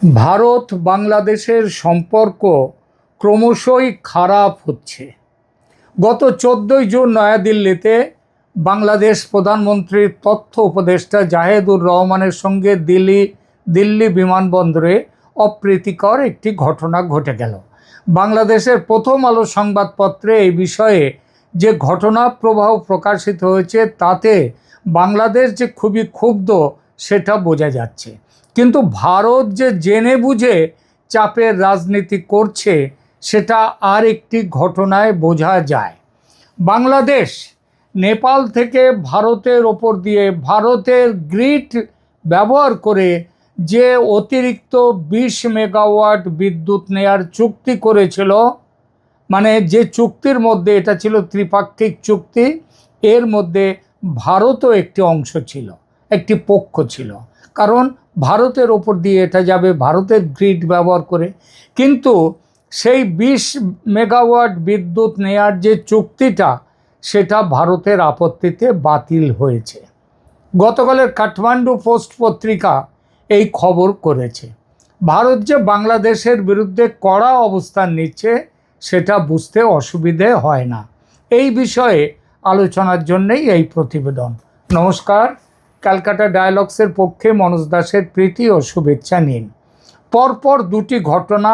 ভারত বাংলাদেশের সম্পর্ক ক্রমশই খারাপ হচ্ছে। গত 14ই জুন নয়াদিল্লিতে বাংলাদেশ প্রধানমন্ত্রীর তথ্য উপদেষ্টা জাহেদুর রহমানের সঙ্গে দিল্লি বিমানবন্দরে অপ্রীতিকর একটি ঘটনা ঘটে গেল। বাংলাদেশের প্রথম আলো সংবাদপত্রে এই বিষয়ে যে ঘটনা প্রবাহ প্রকাশিত হয়েছে তাতে বাংলাদেশ যে খুবই ক্ষুব্ধ সেটা বোঝা যাচ্ছে। কিন্তু ভারত যে জেনে বুঝে চাপের রাজনীতি করছে সেটা আর একটি ঘটনায় বোঝা যায়। বাংলাদেশ নেপাল থেকে ভারতের ওপর দিয়ে ভারতের গ্রিড ব্যবহার করে যে অতিরিক্ত 20 মেগাওয়াট বিদ্যুৎ নেয়ার চুক্তি করেছিল, মানে যে চুক্তির মধ্যে এটা ছিল ত্রিপাক্ষিক চুক্তি, এর মধ্যে ভারতও একটি অংশ ছিল, একটি পক্ষ ছিল, কারণ ভারতের ওপর দিয়ে এটা যাবে ভারতের গ্রিড ব্যবহার করে। কিন্তু সেই 20 মেগাওয়াট বিদ্যুৎ নেয়ার যে চুক্তিটা সেটা ভারতের আপত্তিতে বাতিল হয়েছে। গতকালের কাঠমান্ডু পোস্ট পত্রিকা এই খবর করেছে। ভারত যে বাংলাদেশের বিরুদ্ধে কড়া অবস্থান নিচ্ছে সেটা বুঝতে অসুবিধে হয় না। এই বিষয়ে আলোচনার জন্যই এই প্রতিবেদন। নমস্কার, ক্যালকাটা ডায়ালগসের পক্ষে মনোজ দাসের প্রীতি ও শুভেচ্ছা নিন। পরপর দুটি ঘটনা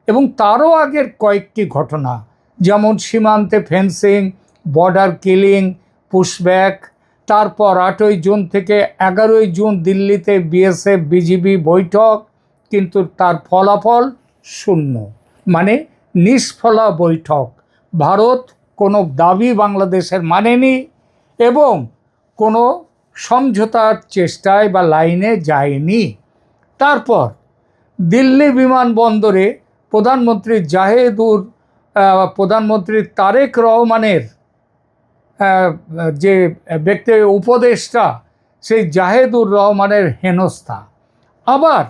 এবং তারও আগের কয়েকটি ঘটনা, যেমন সীমান্তে ফেন্সিং, বর্ডার কিলিং, পুশব্যাক, তারপর 8ই জুন থেকে 11ই জুন দিল্লিতে বিএসএফ বিজিবি বৈঠক, কিন্তু তার ফলাফল শূন্য, মানে নিষ্ফলা বৈঠক। ভারত কোনো দাবি বাংলাদেশের মানেনি এবং কোনো সমঝোতার চেষ্টায় বা লাইনে যায়নি। তারপর দিল্লি বিমানবন্দরে প্রধানমন্ত্রী তারেক রহমানের যে ব্যক্তি উপদেষ্টা, সেই জাহেদুর রহমানের হেনস্থা। আবার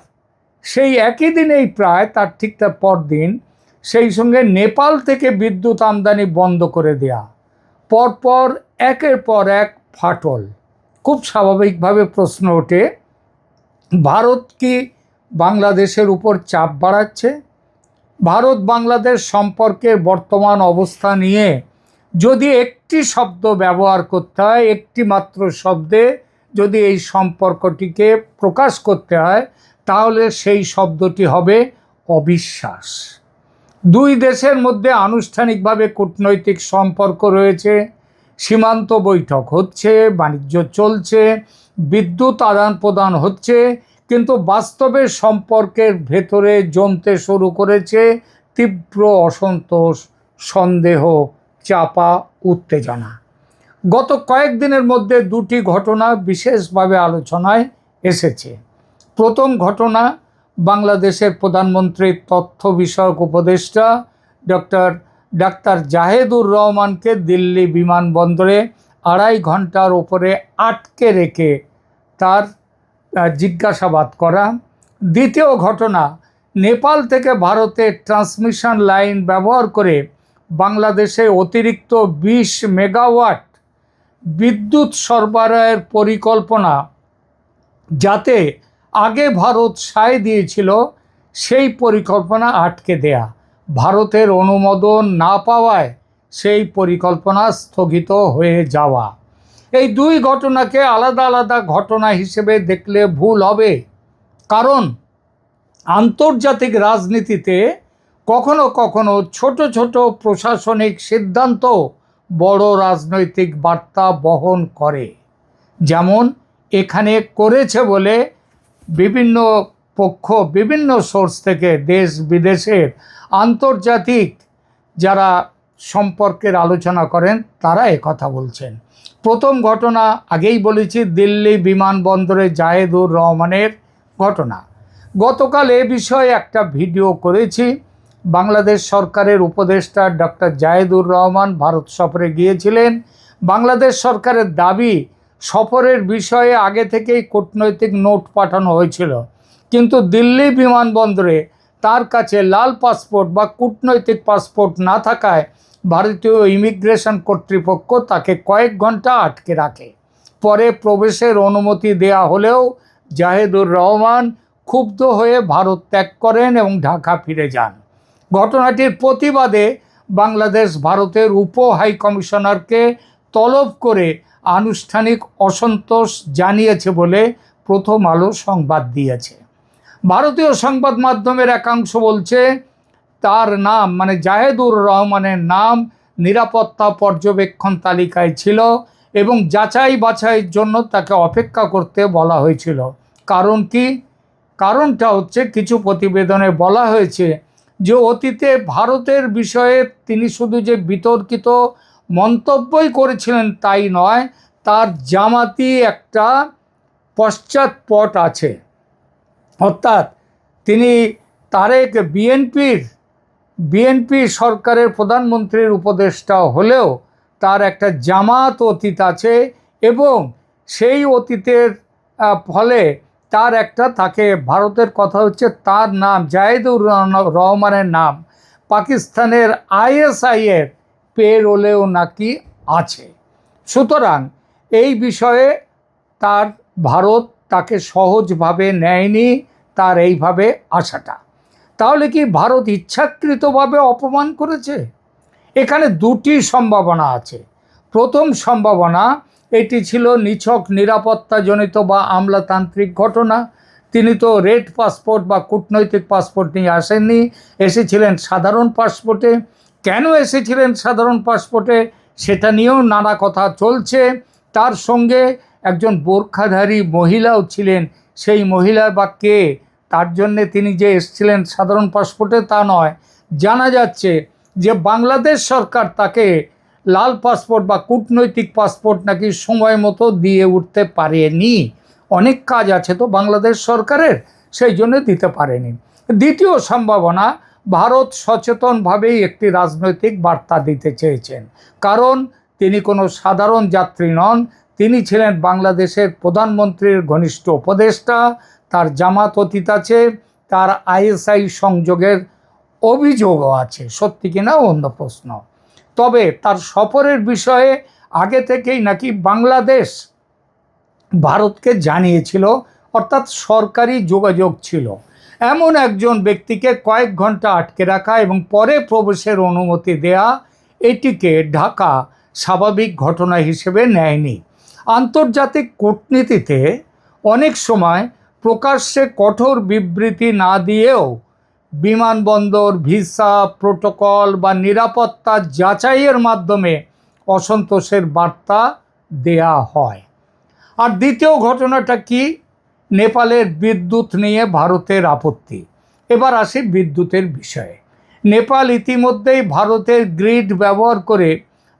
সেই একই দিনেই প্রায় তার ঠিক তার পরদিন সেই সঙ্গে নেপাল থেকে বিদ্যুৎ আমদানি বন্ধ করে দেয়া। পরপর একের পর এক ফাটল। খুব স্বাভাবিকভাবে প্রশ্ন ওঠে, ভারত কি বাংলাদেশের উপর চাপ বাড়াচ্ছে? ভারত বাংলাদেশ সম্পর্কের বর্তমান অবস্থা নিয়ে যদি একটি শব্দ ব্যবহার করতে হয়, একটি মাত্র শব্দে যদি এই সম্পর্কটিকে প্রকাশ করতে হয়, তাহলে সেই শব্দটি হবে অবিশ্বাস। দুই দেশের মধ্যে আনুষ্ঠানিকভাবে কূটনৈতিক সম্পর্ক রয়েছে, সীমান্ত বৈঠক হচ্ছে, বাণিজ্য চলছে, বিদ্যুৎ আদান প্রদান হচ্ছে, কিন্তু বাস্তবে সম্পর্কের ভেতরে জমতে শুরু করেছে তীব্র অসন্তোষ, সন্দেহ, চাপা উত্তেজনা। গত কয়েকদিনের মধ্যে দুটি ঘটনা বিশেষভাবে আলোচনায় এসেছে। প্রথম ঘটনা, বাংলাদেশের প্রধানমন্ত্রীর তথ্য বিষয়ক উপদেষ্টা ডাক্তার জাহেদুর রহমানকে দিল্লি বিমানবন্দরে 2.5 ঘন্টার ওপরে আটকে রেখে তার জিজ্ঞাসাবাদ করা। দ্বিতীয় ঘটনা, নেপাল থেকে ভারতের ট্রান্সমিশন লাইন ব্যবহার করে বাংলাদেশে অতিরিক্ত 20 মেগাওয়াট বিদ্যুৎ সরবরাহের পরিকল্পনা, যাতে আগে ভারত সায় দিয়েছিল, সেই পরিকল্পনা আটকে দেয়া, ভারতের অনুমোদন না পাওয়ায় সেই পরিকল্পনা স্থগিত হয়ে যাওয়া। এই দুই ঘটনাকে আলাদা আলাদা ঘটনা হিসেবে দেখলে ভুল হবে, কারণ আন্তর্জাতিক রাজনীতিতে কখনো কখনো ছোট ছোট প্রশাসনিক সিদ্ধান্ত বড় রাজনৈতিক বার্তা বহন করে। যেমন এখানে করেছে বলে বিভিন্ন পক্ষ বিভিন্ন সোর্স থেকে, দেশ বিদেশের আন্তর্জাতিক যারা সম্পর্কের আলোচনা করেন তারা একথা বলছেন। প্রথম ঘটনা আগেই বলেছি, দিল্লি বিমানবন্দরে জাহেদুর রহমানের ঘটনা। গতকাল এ বিষয়ে একটা ভিডিও করেছি। বাংলাদেশ সরকারের উপদেষ্টা ডক্টর জাহেদুর রহমান ভারত সফরে গিয়েছিলেন। বাংলাদেশ সরকারের দাবি, সফরের বিষয়ে আগে থেকেই কূটনৈতিক নোট পাঠানো হয়েছিল, কিন্তু দিল্লি বিমানবন্দরে তার কাছে লাল পাসপোর্ট বা কূটনৈতিক পাসপোর্ট না থাকায় ভারতীয় ইমিগ্রেশন কর্তৃপক্ষ তাকে কয়েক ঘন্টা আটকে রাখে। পরে প্রবেশের অনুমতি দেয়া হলেও জাহেদুর রহমান ক্ষুব্ধ হয়ে ভারত ত্যাগ করেন এবং ঢাকা ফিরে যান। ঘটনাটির প্রতিবাদে বাংলাদেশ ভারতের উপ হাই কমিশনারকে তলব করে আনুষ্ঠানিক অসন্তোষ জানিয়েছে বলে প্রথম আলো সংবাদ দিয়েছে। ভারতীয় সংবাদ মাধ্যমের একাংশ বলছে তার নাম মানে জাহেদুর রহমানের নাম নিরাপত্তা পর্যবেক্ষণ তালিকায় ছিল এবং যাচাই বাছাইয়ের জন্য তাকে অপেক্ষা করতে বলা হয়েছিল। কারণ কি? কারণটা হচ্ছে কিছু প্রতিবেদনে বলা হয়েছে যে অতীতে ভারতের বিষয়ে তিনি শুধু যে বিতর্কিত মন্তব্যই করেছিলেন তাই নয়, তার জামাতি একটা পশ্চাৎপট আছে। অর্থাৎ তিনি তারেক বিএনপি সরকারের প্রধানমন্ত্রীর উপদেষ্টা হলেও তার একটা জামাত অতীত আছে এবং সেই অতীতের ফলে তার একটা তাকে ভারতের কথা হচ্ছে তার নাম জাহেদুর রহমানের নাম পাকিস্তানের আইএসআইয়ের পেরোলেও নাকি আছে। সুতরাং এই বিষয়ে তার ভারত তাকে সহজভাবে নেয়নি তার এইভাবে আসাটা। তাহলে কি ভারত ইচ্ছাকৃতভাবে অপমান করেছে? এখানে দুটি সম্ভাবনা আছে। প্রথম সম্ভাবনা, এটি ছিল নিছক নিরাপত্তাজনিত বা আমলাতান্ত্রিক ঘটনা। তিনি তো রেড পাসপোর্ট বা কূটনৈতিক পাসপোর্ট নিয়ে আসেননি, এসেছিলেন সাধারণ পাসপোর্টে। কেন এসেছিলেন সাধারণ পাসপোর্টে সেটা নিয়েও নানা কথা চলছে। তার সঙ্গে একজন বোরখাধারী মহিলাও ছিলেন। সেই মহিলা বা কে, তার জন্যে তিনি যে এসেছিলেন সাধারণ পাসপোর্টে তা নয়। জানা যাচ্ছে যে বাংলাদেশ সরকার তাকে লাল পাসপোর্ট বা কূটনৈতিক পাসপোর্ট নাকি সময় মতো দিয়ে উঠতে পারেনি। অনেক কাজ আছে তো বাংলাদেশ সরকারের, সেই জন্য দিতে পারেনি। দ্বিতীয় সম্ভাবনা, ভারত সচেতনভাবেই একটি রাজনৈতিক বার্তা দিতে চেয়েছেন। কারণ তিনি কোনো সাধারণ যাত্রী নন, তিনি ছিলেন বাংলাদেশের প্রধানমন্ত্রীর ঘনিষ্ঠ উপদেষ্টা, তার জামাত অতীত আছে, তার আইএসআই সংযোগের অভিযোগও আছে। সত্যি কিনা অন্য প্রশ্ন। তবে তার সফরের বিষয়ে আগে থেকেই নাকি বাংলাদেশ ভারতকে জানিয়েছিল, অর্থাৎ সরকারি যোগাযোগ ছিল। এমন একজন ব্যক্তিকে কয়েক ঘন্টা আটকে রাখা এবং পরে প্রবেশের অনুমতি দেয়া, এটিকে ঢাকা স্বাভাবিক ঘটনা হিসেবে নেয়নি। আন্তর্জাতিক কূটনীতিতে অনেক সময় প্রকাশ্যে কঠোর বিবৃতি না দিয়েও বিমানবন্দর, ভিসা, প্রোটোকল বা নিরাপত্তা যাচাইয়ের মাধ্যমে অসন্তোষের বার্তা দেয়া হয়। আর দ্বিতীয় ঘটনাটা কি? নেপালের বিদ্যুৎ নিয়ে ভারতের আপত্তি। এবার আসি বিদ্যুতের বিষয়ে। নেপাল ইতিমধ্যেই ভারতের গ্রিড ব্যবহার করে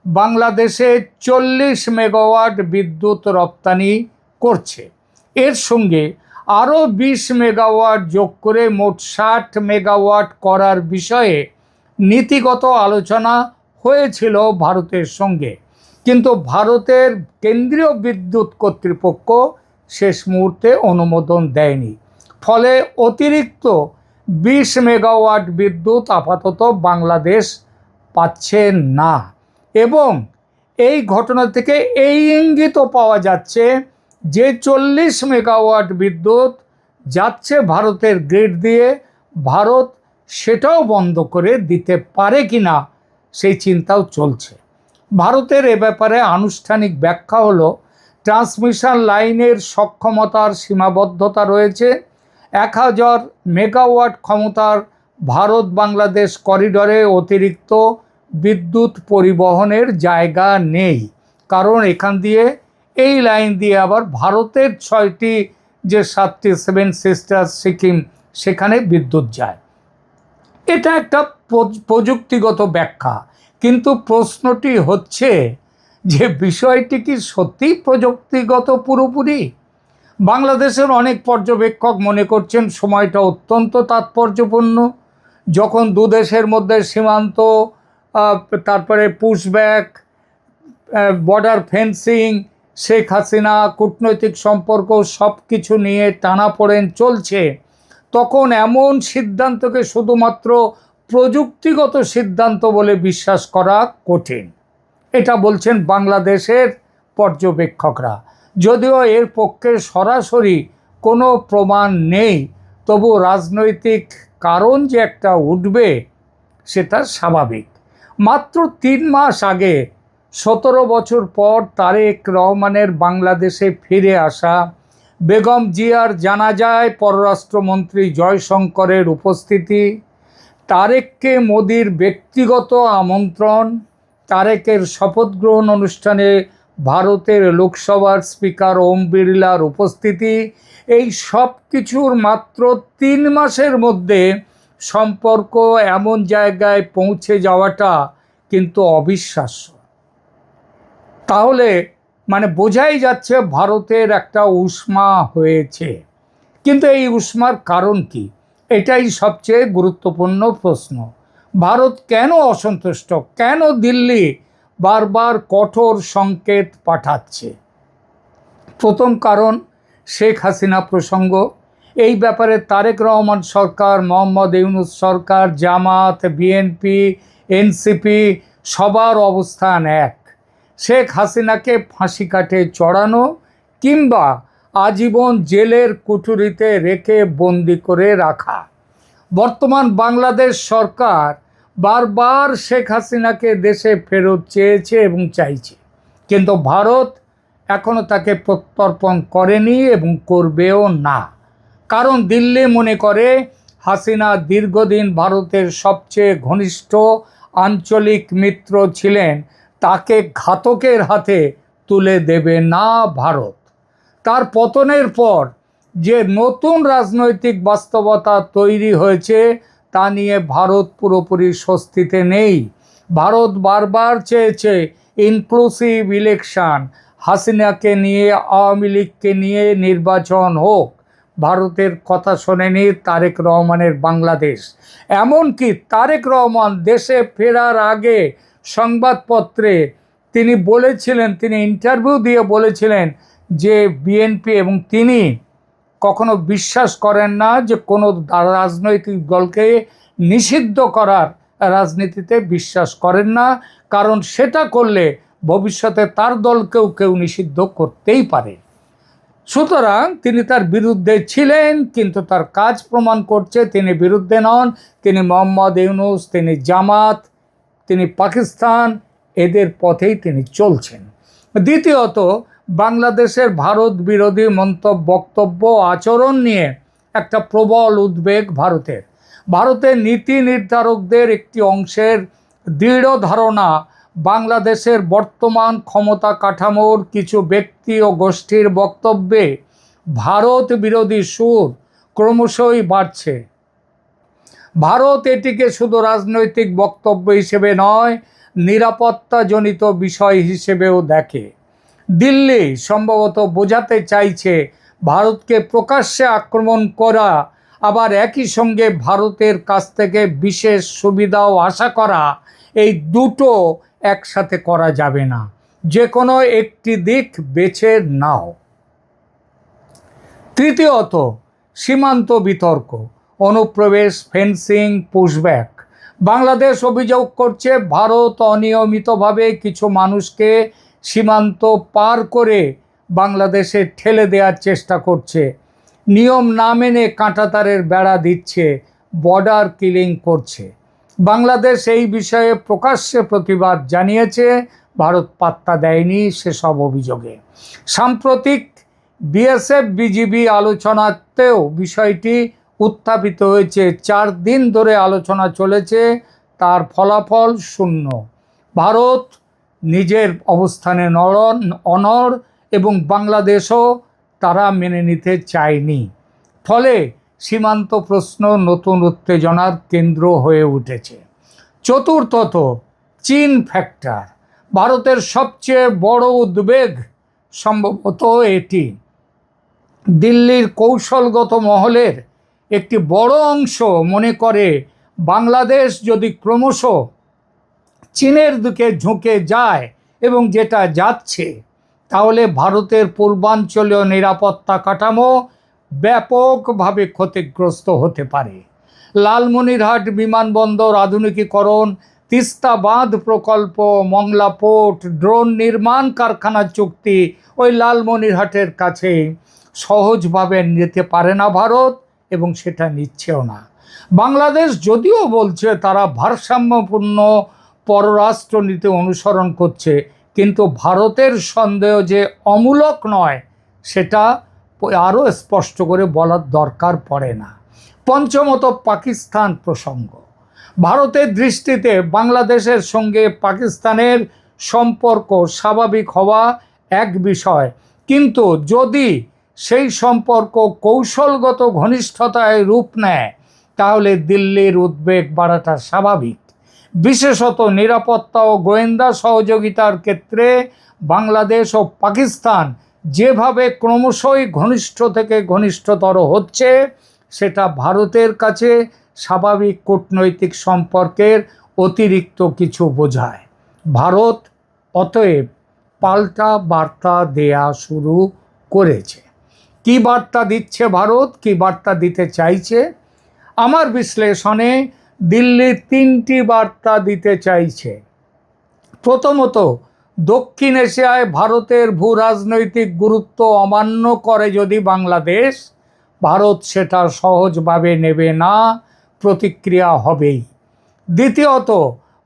বাংলাদেশে 40 মেগাওয়াট বিদ্যুৎ রপ্তানি করছে। এর সঙ্গে আরও 20 মেগাওয়াট যোগ করে মোট 60 মেগাওয়াট করার বিষয়ে নীতিগত আলোচনা হয়েছিল ভারতের সঙ্গে, কিন্তু ভারতের কেন্দ্রীয় বিদ্যুৎ কর্তৃপক্ষ শেষ মুহূর্তে অনুমোদন দেয়নি। ফলে অতিরিক্ত 20 মেগাওয়াট বিদ্যুৎ আপাতত বাংলাদেশ পাচ্ছে না। এবং এই ঘটনা থেকে এই ইঙ্গিতও পাওয়া যাচ্ছে যে 40 মেগাওয়াট বিদ্যুৎ যাচ্ছে ভারতের গ্রিড দিয়ে, ভারত সেটাও বন্ধ করে দিতে পারে কিনা সেই চিন্তাও চলছে। ভারতের এ ব্যাপারে আনুষ্ঠানিক ব্যাখ্যা হলো, ট্রান্সমিশন লাইনের সক্ষমতার সীমাবদ্ধতা রয়েছে। 1000 মেগাওয়াট ক্ষমতার ভারত বাংলাদেশ করিডরে অতিরিক্ত বিদ্যুৎ পরিবহনের জায়গা নেই। কারণ এখান দিয়ে এই লাইন দিয়ে আবার ভারতের 6টি যে 7টি 7 সিস্টার সিকিম, সেখানে বিদ্যুৎ যায়। এটা একটা প্রযুক্তিগত ব্যাখ্যা, কিন্তু প্রশ্নটি হচ্ছে যে বিষয়টি কি সত্যি প্রযুক্তিগত পুরোপুরি? বাংলাদেশের অনেক পর্যবেক্ষক মনে করছেন সময়টা অত্যন্ত তাৎপর্যপূর্ণ, যখন দুদেশের মধ্যে সীমান্ত, তারপরে pushback, border fencing, Sheikh Hasina, কূটনৈতিক সম্পর্ক সব কিছু নিয়ে টানাপোড়েন চলছে। তখন এমন সিদ্ধান্তকে শুধুমাত্র প্রযুক্তিগত সিদ্ধান্ত বলে বিশ্বাস করা কঠিন, এটা বলছেন বাংলাদেশের পর্যবেক্ষকরা। যদিও এর পক্ষে সরাসরি কোনো প্রমাণ নেই, তবু রাজনৈতিক কারণ যে একটা উঠবে সেটা স্বাভাবিক। মাত্র 3 মাস আগে 17 বছর পর তারেক রহমানের বাংলাদেশে ফিরে আসা, বেগম জিয়ার জানাজায় পররাষ্ট্রমন্ত্রী জয়শঙ্করের উপস্থিতি, তারেককে মোদির ব্যক্তিগত আমন্ত্রণ, তারেকের শপথ গ্রহণ অনুষ্ঠানে ভারতের লোকসভার স্পিকার ওম বিড়লার উপস্থিতি, এই সব কিছুর মাত্র 3 মাসের মধ্যে সম্পর্ক এমন জায়গায় পৌঁছে যাওয়াটা কিন্তু অবিশ্বাস্য। তাহলে বোঝাই যাচ্ছে ভারতের একটা উষ্মা হয়েছে। কিন্তু এই উষ্মার কারণ কি? এটাই সবচেয়ে গুরুত্বপূর্ণ প্রশ্ন। ভারত কেন অসন্তুষ্ট? কেন দিল্লি বারবার কঠোর সংকেত পাঠাচ্ছে? প্রথম কারণ শেখ হাসিনা প্রসঙ্গ। এই ব্যাপারে তারেক রহমান সরকার, মোহাম্মদ ইউনূস সরকার, জামাত, বিএনপি, এনসিপি সবার অবস্থান এক। শেখ হাসিনাকে ফাঁসি কাঠে চড়ানো কিংবা আজীবন জেলের কুঠুরিতে রেখে বন্দি করে রাখা। বর্তমান বাংলাদেশ সরকার বারবার শেখ হাসিনাকে দেশে ফেরত চেয়েছে এবং চাইছে, কিন্তু ভারত এখনও তাকে প্রত্যর্পণ করেনি এবং করবেও না। কারণ দিল্লি মনে করে হাসিনা দীর্ঘদিন ভারতের সবচেয়ে ঘনিষ্ঠ আঞ্চলিক মিত্র ছিলেন, তাকে ঘাতকের হাতে তুলে দেবে না ভারত। তার পতনের পর যে নতুন রাজনৈতিক বাস্তবতা তৈরি হয়েছে তা নিয়ে ভারত পুরোপুরি স্বস্তিতে নেই। ভারত বারবার চেয়েছে ইনক্লুসিভ ইলেকশন, হাসিনাকে নিয়ে, আওয়ামী লীগকে নিয়ে নির্বাচন হোক। ভারতের কথা শোনেনি তারেক রহমানের বাংলাদেশ। এমনকি তারেক রহমান দেশে ফেরার আগে সংবাদপত্রে তিনি বলেছিলেন, তিনি ইন্টারভিউ দিয়ে বলেছিলেন যে বিএনপি এবং তিনি কখনো বিশ্বাস করেন না যে কোনো রাজনৈতিক দলকে নিষিদ্ধ করার রাজনীতিতে বিশ্বাস করেন না, কারণ সেটা করলে ভবিষ্যতে তার দলকেও কেউ নিষিদ্ধ করতেই পারে। সুতরাং তিনি তার বিরুদ্ধে ছিলেন, কিন্তু তার কাজ প্রমাণ করছে তিনি বিরুদ্ধে নন। তিনি মোহাম্মদ ইউনূস, তিনি জামাত, তিনি পাকিস্তান, এদের পথেই তিনি চলছেন। দ্বিতীয়ত, বাংলাদেশের ভারত বিরোধী বক্তব্য, আচরণ নিয়ে একটা প্রবল উদ্বেগ ভারতের। ভারতের নীতি নির্ধারকদের একটি অংশের দৃঢ় ধারণা, বাংলাদেশের বর্তমান ক্ষমতা কাঠামোর কিছু ব্যক্তি ও গোষ্ঠীর বক্তব্যে ভারত বিরোধী সুর ক্রমশই বাড়ছে। ভারত এটিকে শুধু রাজনৈতিক বক্তব্য হিসেবে নয়, নিরাপত্তাজনিত বিষয় হিসেবেও দেখে। দিল্লি সম্ভবত বোঝাতে চাইছে ভারতকে প্রকাশ্যে আক্রমণ করা, আবার একই সঙ্গে ভারতের কাছ থেকে বিশেষ সুবিধাও আশা করা, এই দুটো একসাথে করা যাবে না। যে কোনো একটি দিক বেছে নাও। তৃতীয়ত, সীমান্ত বিতর্ক, অনুপ্রবেশ, ফেন্সিং, পুশব্যাক। বাংলাদেশ অভিযোগ করছে ভারত অনিয়মিতভাবে কিছু মানুষকে সীমান্ত পার করে বাংলাদেশে ঠেলে দেওয়ার চেষ্টা করছে, নিয়ম না মেনে কাঁটাতারের বেড়া দিচ্ছে, বর্ডার কিলিং করছে। বাংলাদেশ এই বিষয়ে প্রকাশ্যে প্রতিবাদ জানিয়েছে, ভারত পাত্তা দেয়নি সেসব অভিযোগে। সাম্প্রতিক বিএসএফ বিজিবি আলোচনাতেও বিষয়টি উত্থাপিত হয়েছে। 4 দিন ধরে আলোচনা চলেছে, তার ফলাফল শূন্য। ভারত নিজের অবস্থানে অনড় এবং বাংলাদেশও তারা মেনে নিতে চায়নি। ফলে সীমান্ত প্রশ্ন নতুন উত্তেজনার কেন্দ্র হয়ে উঠেছে। চতুর্থত, চীন ফ্যাক্টর। ভারতের সবচেয়ে বড় উদ্বেগ সম্ভবত এটি। দিল্লির কৌশলগত মহলের একটি বড় অংশ মনে করে বাংলাদেশ যদি ক্রমশ চীনের দিকে ঝুঁকে যায় এবং যেটা যাচ্ছে, তাহলে ভারতের পূর্বাঞ্চলীয় নিরাপত্তা কাঠামো ব্যাপকভাবে ক্ষতিগ্রস্ত হতে পারে। লালমনিরহাট বিমানবন্দর আধুনিকীকরণ, তিস্তা বাঁধ প্রকল্প, মংলা পোর্ট, ড্রোন নির্মাণ কারখানার চুক্তি ওই লালমনিরহাটের কাছে সহজভাবে নিতে পারে না ভারত এবং সেটা নিচ্ছেও না। বাংলাদেশ যদিও বলছে তারা ভারসাম্যপূর্ণ পররাষ্ট্রনীতি অনুসরণ করছে, কিন্তু ভারতের সন্দেহ যে অমূলক নয় সেটা আরও স্পষ্ট করে বলার দরকার পড়ে না। পঞ্চমত, পাকিস্তান প্রসঙ্গ। ভারতের দৃষ্টিতে বাংলাদেশের সঙ্গে পাকিস্তানের সম্পর্ক স্বাভাবিক হওয়া এক বিষয়, কিন্তু যদি সেই সম্পর্ক কৌশলগত ঘনিষ্ঠতায় রূপ নেয় তাহলে দিল্লির উদ্বেগ বাড়াটা স্বাভাবিক। বিশেষত নিরাপত্তা ও গোয়েন্দা সহযোগিতার ক্ষেত্রে বাংলাদেশ ও পাকিস্তান যেভাবে ক্রমশই ঘনিষ্ঠ থেকে ঘনিষ্ঠতর হচ্ছে সেটা ভারতের কাছে স্বাভাবিক কূটনৈতিক সম্পর্কের অতিরিক্ত কিছু বোঝায়। ভারত অতএব পাল্টা বার্তা দেয়া শুরু করেছে। কি বার্তা দিচ্ছে ভারত, কি বার্তা দিতে চাইছে? আমার বিশ্লেষণে দিল্লি তিনটি বার্তা দিতে চাইছে। প্রথমত, দক্ষিণ এশিয়ায় ভারতের ভূ রাজনৈতিক গুরুত্ব অমান্য করে যদি বাংলাদেশ, ভারত সেটা সহজভাবে নেবে না, প্রতিক্রিয়া হবেই। দ্বিতীয়ত,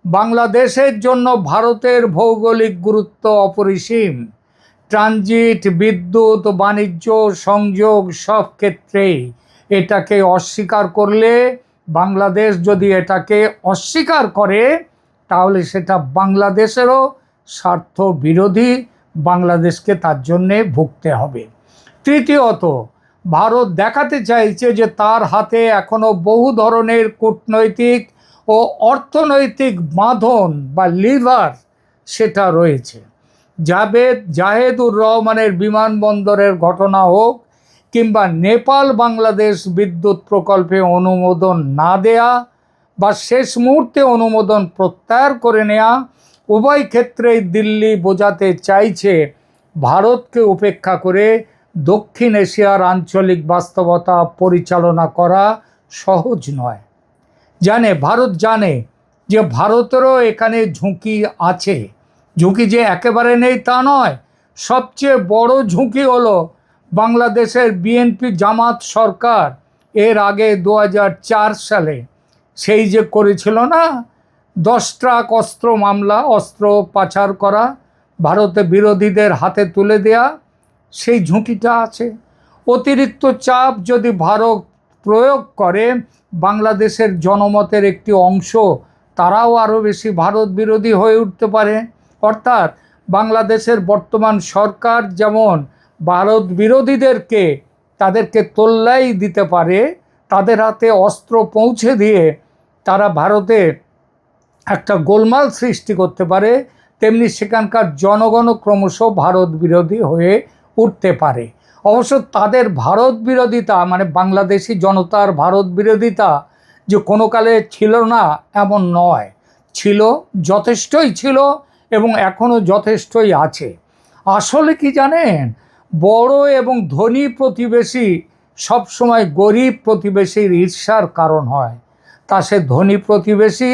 বাংলাদেশের জন্য ভারতের ভৌগোলিক গুরুত্ব অপরিসীম। ট্রানজিট, বিদ্যুৎ, বাণিজ্য, সংযোগ সব ক্ষেত্রেই এটাকে অস্বীকার করলে, বাংলাদেশ যদি এটাকে অস্বীকার করে তাহলে সেটা বাংলাদেশেরও স্বার্থ বিরোধী, বাংলাদেশকে তার জন্যে ভুগতে হবে। তৃতীয়ত, ভারত দেখাতে চাইছে যে তার হাতে এখনো বহু ধরনের কূটনৈতিক ও অর্থনৈতিক বাঁধন বা লিভার সেটা রয়েছে। জাহেদুর রহমানের বিমানবন্দরের ঘটনা হোক কিংবা নেপাল বাংলাদেশ বিদ্যুৎ প্রকল্পে অনুমোদন না দেয়া বা শেষ মুহূর্তে অনুমোদন প্রত্যাহার করে নেওয়া, উভয় ক্ষেত্রেই দিল্লি বোঝাতে চাইছে ভারতকে উপেক্ষা করে দক্ষিণ এশিয়ার আঞ্চলিক বাস্তবতা পরিচালনা করা সহজ নয়। ভারত জানে যে ভারতেরও এখানে ঝুঁকি আছে। ঝুঁকি যে একেবারে নেই তা নয়। সবচেয়ে বড় ঝুঁকি হলো বাংলাদেশের বিএনপি জামাত সরকার এর আগে 2004 সালে সেই যে করেছিল না 10 ট্রাক অস্ত্র মামলা, অস্ত্র পাচার করা, ভারতে বিরোধীদের হাতে তুলে দেয়া, সেই ঝুঁকিটা আছে। অতিরিক্ত চাপ যদি ভারত প্রয়োগ করে, বাংলাদেশের জনমতের একটি অংশ তারাও আরও বেশি ভারত বিরোধী হয়ে উঠতে পারে। অর্থাৎ বাংলাদেশের বর্তমান সরকার যেমন ভারত বিরোধীদেরকে তাদেরকে তোল্লাই দিতে পারে, তাদের হাতে অস্ত্র পৌঁছে দিয়ে তারা ভারতে একটা গোলমাল সৃষ্টি করতে পারে, তেমনি সেখানকার জনগণও ক্রমশ ভারত বিরোধী হয়ে উঠতে পারে। অবশ্য তাদের ভারত বিরোধিতা মানে বাংলাদেশি জনতার ভারত বিরোধিতা যে কোনো কালে ছিল না এমন নয়, ছিল, যথেষ্টই ছিল এবং এখনও যথেষ্টই আছে। আসলে কি জানেন, বড় এবং ধনী প্রতিবেশী সবসময় গরিব প্রতিবেশীর ঈর্ষার কারণ হয়। তা সে ধনী প্রতিবেশী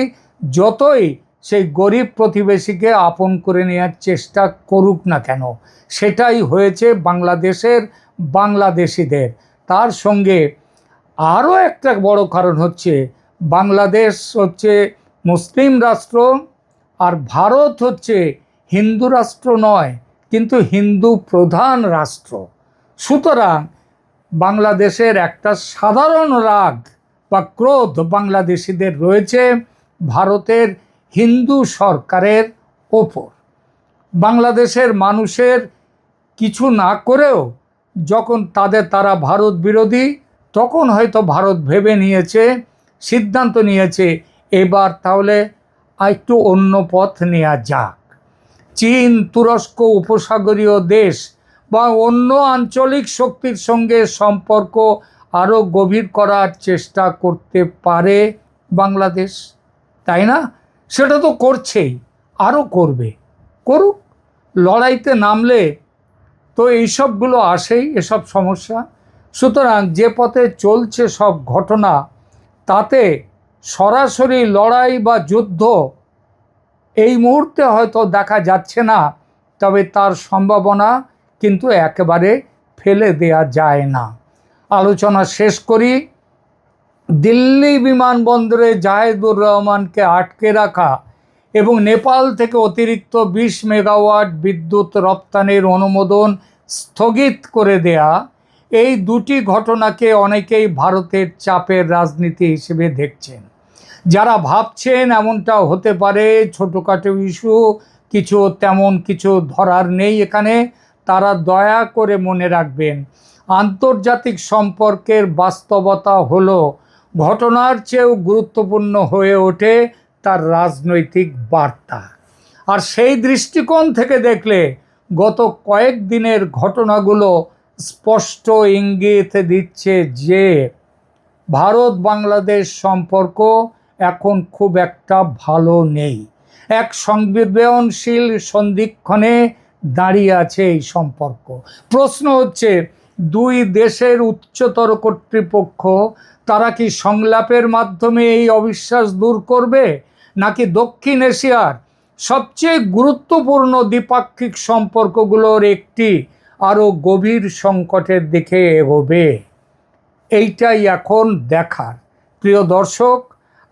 যতই সেই গরিব প্রতিবেশীকে আপন করে নেওয়ার চেষ্টা করুক না কেন, সেটাই হয়েছে বাংলাদেশের বাংলাদেশিদের। তার সঙ্গে আরও একটা বড় কারণ হচ্ছে বাংলাদেশ হচ্ছে মুসলিম রাষ্ট্র আর ভারত হচ্ছে হিন্দু রাষ্ট্র নয়, কিন্তু হিন্দু প্রধান রাষ্ট্র। সুতরাং বাংলাদেশের একটা সাধারণ রাগ বা ক্রোধ বাংলাদেশিদের রয়েছে ভারতের হিন্দু সরকারের ওপর। বাংলাদেশের মানুষের কিছু না করেও যখন তারা ভারত বিরোধী, তখন হয়তো ভারত ভেবে নিয়েছে, সিদ্ধান্ত নিয়েছে এবার তাহলে একটু অন্য পথ নেওয়া যাক। চীন, তুরস্ক, উপসাগরীয় দেশ বা অন্য আঞ্চলিক শক্তির সঙ্গে সম্পর্ক আরও গভীর করার চেষ্টা করতে পারে বাংলাদেশ, তাই না? সেটা তো করছেই, আরও করবে, করুক। লড়াইতে নামলে তো এইসবগুলো আসেই, এসব সমস্যা। সুতরাং যে পথে চলছে সব ঘটনা, তাতে সরাসরি লড়াই বা যুদ্ধ এই মুহূর্তে হয়তো দেখা যাচ্ছে না, তবে তার সম্ভাবনা কিন্তু একেবারে ফেলে দেয়া যায় না। আলোচনা শেষ করি। দিল্লি বিমানবন্দরে জাহেদুর রহমানকে আটকে রাখা এবং নেপাল থেকে অতিরিক্ত 20 মেগাওয়াট বিদ্যুৎ রপ্তানির অনুমোদন স্থগিত করে দেয়া, এই দুটি ঘটনাকে অনেকেই ভারতের চাপের রাজনীতি হিসেবে দেখছেন। যারা ভাবছেন এমনটা হতে পারে, ছোটোখাটো ইস্যু, কিছু তেমন কিছু ধরার নেই এখানে, তারা দয়া করে মনে রাখবেন আন্তর্জাতিক সম্পর্কের বাস্তবতা হলো ঘটনার চেয়েও গুরুত্বপূর্ণ হয়ে ওঠে তার রাজনৈতিক বার্তা। আর সেই দৃষ্টিকোণ থেকে দেখলে গত কয়েকদিনের ঘটনাগুলো স্পষ্ট ইঙ্গিত দিচ্ছে যে ভারত বাংলাদেশ সম্পর্ক এখন খুব একটা ভালো নেই। এক সংবেদনশীল সন্ধিক্ষণে দাঁড়িয়ে আছে এই সম্পর্ক। প্রশ্ন হচ্ছে, দুই দেশের উচ্চতর কর্তৃপক্ষ তারা কি সংলাপের মাধ্যমে এই অবিশ্বাস দূর করবে, নাকি দক্ষিণ এশিয়ার সবচেয়ে গুরুত্বপূর্ণ দ্বিপাক্ষিক সম্পর্কগুলোর একটি আরও গভীর সংকটের দিকে এগোবে? এইটাই এখন দেখার। প্রিয় দর্শক,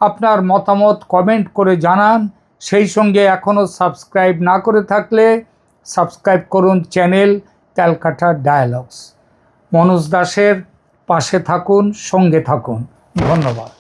আপনার মতামত কমেন্ট করে জানান। সেই সঙ্গে এখনও সাবস্ক্রাইব না করে থাকলে সাবস্ক্রাইব করুন চ্যানেল ক্যালকাটা ডায়ালগস। মনোজ দাসের পাশে থাকুন, সঙ্গে থাকুন। ধন্যবাদ।